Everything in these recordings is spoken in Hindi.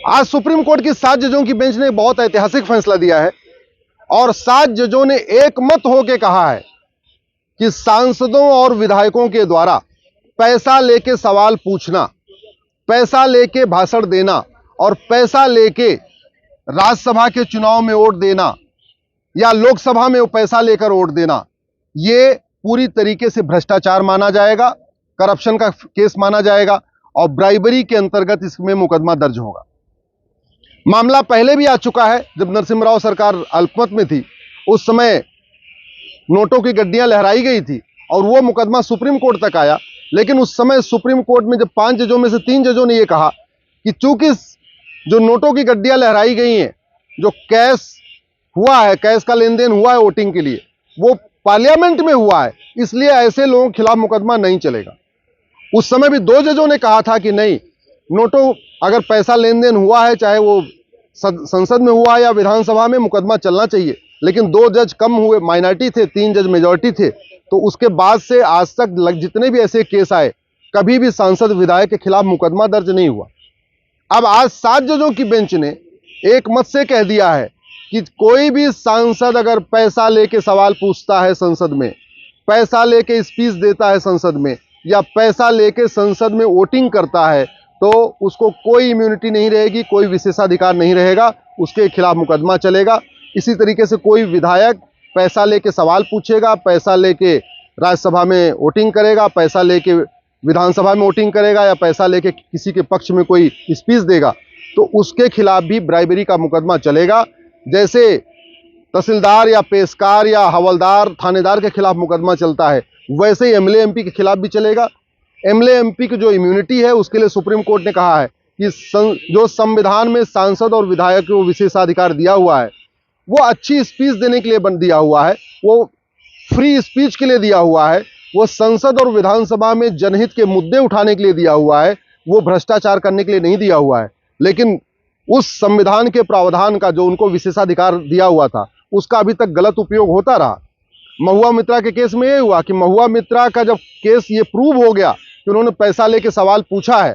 आज सुप्रीम कोर्ट की 7 जजों की बेंच ने बहुत ऐतिहासिक फैसला दिया है और 7 जजों ने एकमत होकर कहा है कि सांसदों और विधायकों के द्वारा पैसा लेके सवाल पूछना, पैसा लेके भाषण देना और पैसा लेके राज्यसभा के चुनाव में वोट देना या लोकसभा में पैसा लेकर वोट देना, यह पूरी तरीके से भ्रष्टाचार माना जाएगा, करप्शन का केस माना जाएगा और ब्राइबरी के अंतर्गत इसमें मुकदमा दर्ज होगा। मामला पहले भी आ चुका है। जब नरसिम्हा राव सरकार अल्पमत में थी, उस समय नोटों की गड्डियां लहराई गई थी और वो मुकदमा सुप्रीम कोर्ट तक आया। लेकिन उस समय सुप्रीम कोर्ट में जब 5 जजों में से 3 जजों ने यह कहा कि चूंकि जो नोटों की गड्डियां लहराई गई हैं, जो कैश हुआ है, कैश का लेन देन हुआ है वोटिंग के लिए, वो पार्लियामेंट में हुआ है, इसलिए ऐसे लोगों के खिलाफ मुकदमा नहीं चलेगा। उस समय भी 2 जजों ने कहा था कि नहीं, नोटों अगर पैसा लेन देन हुआ है, चाहे वो संसद में हुआ है या विधानसभा में, मुकदमा चलना चाहिए। लेकिन 2 जज कम हुए, माइनॉरिटी थे, 3 जज मेजॉरिटी थे। तो उसके बाद से आज तक जितने भी ऐसे केस आए, कभी भी सांसद विधायक के खिलाफ मुकदमा दर्ज नहीं हुआ। अब आज 7 जजों की बेंच ने एक मत से कह दिया है कि कोई भी सांसद अगर पैसा लेके सवाल पूछता है संसद में, पैसा लेके स्पीच देता है संसद में, या पैसा लेके संसद में वोटिंग करता है, तो उसको कोई इम्यूनिटी नहीं रहेगी, कोई विशेषाधिकार नहीं रहेगा, उसके खिलाफ मुकदमा चलेगा। इसी तरीके से कोई विधायक पैसा लेके सवाल पूछेगा, पैसा लेके राज्यसभा में वोटिंग करेगा, पैसा लेके विधानसभा में वोटिंग करेगा या पैसा लेके किसी के पक्ष में कोई स्पीच देगा, तो उसके खिलाफ भी ब्राइबरी का मुकदमा चलेगा। जैसे तहसीलदार या पेशकार या हवलदार, थानेदार के खिलाफ मुकदमा चलता है, वैसे ही एमएलए एमपी के खिलाफ भी चलेगा। एमएलए एमपी की जो इम्यूनिटी है, उसके लिए सुप्रीम कोर्ट ने कहा है कि जो संविधान में सांसद और विधायक को विशेषाधिकार दिया हुआ है, वो अच्छी स्पीच देने के लिए दिया हुआ है, वो फ्री स्पीच के लिए दिया हुआ है, वो संसद और विधानसभा में जनहित के मुद्दे उठाने के लिए दिया हुआ है, वो भ्रष्टाचार करने के लिए नहीं दिया हुआ है। लेकिन उस संविधान के प्रावधान का जो उनको विशेषाधिकार दिया हुआ था, उसका अभी तक गलत उपयोग होता रहा। महुआ मित्रा के केस में ये हुआ कि महुआ मित्रा का जब केस ये प्रूव हो गया कि उन्होंने पैसा लेके सवाल पूछा है,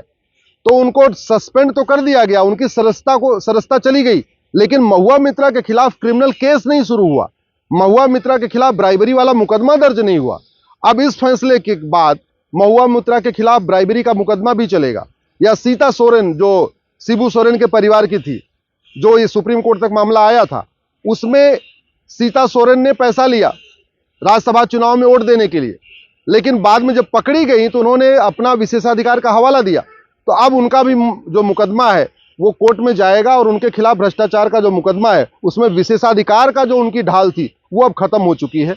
तो उनको सस्पेंड तो कर दिया गया, उनकी सदस्यता चली गई, लेकिन महुआ मित्रा के खिलाफ क्रिमिनल केस नहीं शुरू हुआ, महुआ मित्रा के खिलाफ ब्राइबरी वाला मुकदमा दर्ज नहीं हुआ। अब इस फैसले के बाद महुआ मित्रा के खिलाफ ब्राइबरी का मुकदमा भी चलेगा। या सीता सोरेन, जो शिबू सोरेन के परिवार की थी, जो ये सुप्रीम कोर्ट तक मामला आया था, उसमें सीता सोरेन ने पैसा लिया राज्यसभा चुनाव में वोट देने के लिए, लेकिन बाद में जब पकड़ी गई तो उन्होंने अपना विशेषाधिकार का हवाला दिया। तो अब उनका भी जो मुकदमा है वो कोर्ट में जाएगा और उनके खिलाफ भ्रष्टाचार का जो मुकदमा है, उसमें विशेषाधिकार का जो उनकी ढाल थी वो अब खत्म हो चुकी है।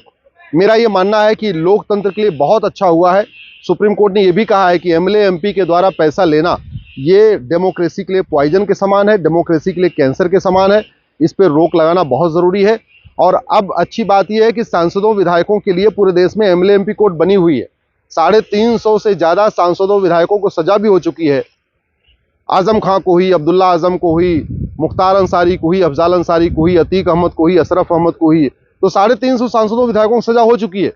मेरा ये मानना है कि लोकतंत्र के लिए बहुत अच्छा हुआ है। सुप्रीम कोर्ट ने यह भी कहा है कि एमएलए एमपी के द्वारा पैसा लेना ये डेमोक्रेसी के लिए पॉइजन के समान है, डेमोक्रेसी के लिए कैंसर के समान है। इस पर रोक लगाना बहुत ज़रूरी है। और अब अच्छी बात यह है कि सांसदों विधायकों के लिए पूरे देश में एमएलए एमपी कोर्ट बनी हुई है। 350 से ज़्यादा सांसदों विधायकों को सजा भी हो चुकी है। आजम खां को हुई, अब्दुल्ला आजम को हुई, मुख्तार अंसारी को हुई, अफजाल अंसारी को हुई, अतीक अहमद को हुई, अशरफ अहमद को हुई। तो 350 सांसदों विधायकों को सजा हो चुकी है।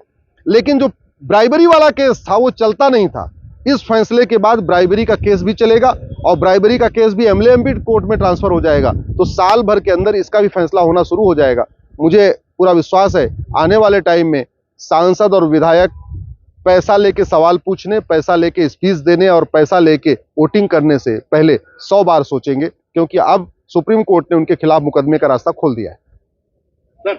लेकिन जो ब्राइबरी वाला केस था वो चलता नहीं था। इस फैसले के बाद ब्राइबरी का केस भी चलेगा और ब्राइबरी का केस भी एमएलए एमपी कोर्ट में ट्रांसफर हो जाएगा। तो साल भर के अंदर इसका भी फैसला होना शुरू हो जाएगा। मुझे पूरा विश्वास है आने वाले टाइम में सांसद और विधायक पैसा लेके सवाल पूछने, पैसा लेके स्पीच देने और पैसा लेके वोटिंग करने से पहले 100 बार सोचेंगे, क्योंकि अब सुप्रीम कोर्ट ने उनके खिलाफ मुकदमे का रास्ता खोल दिया है।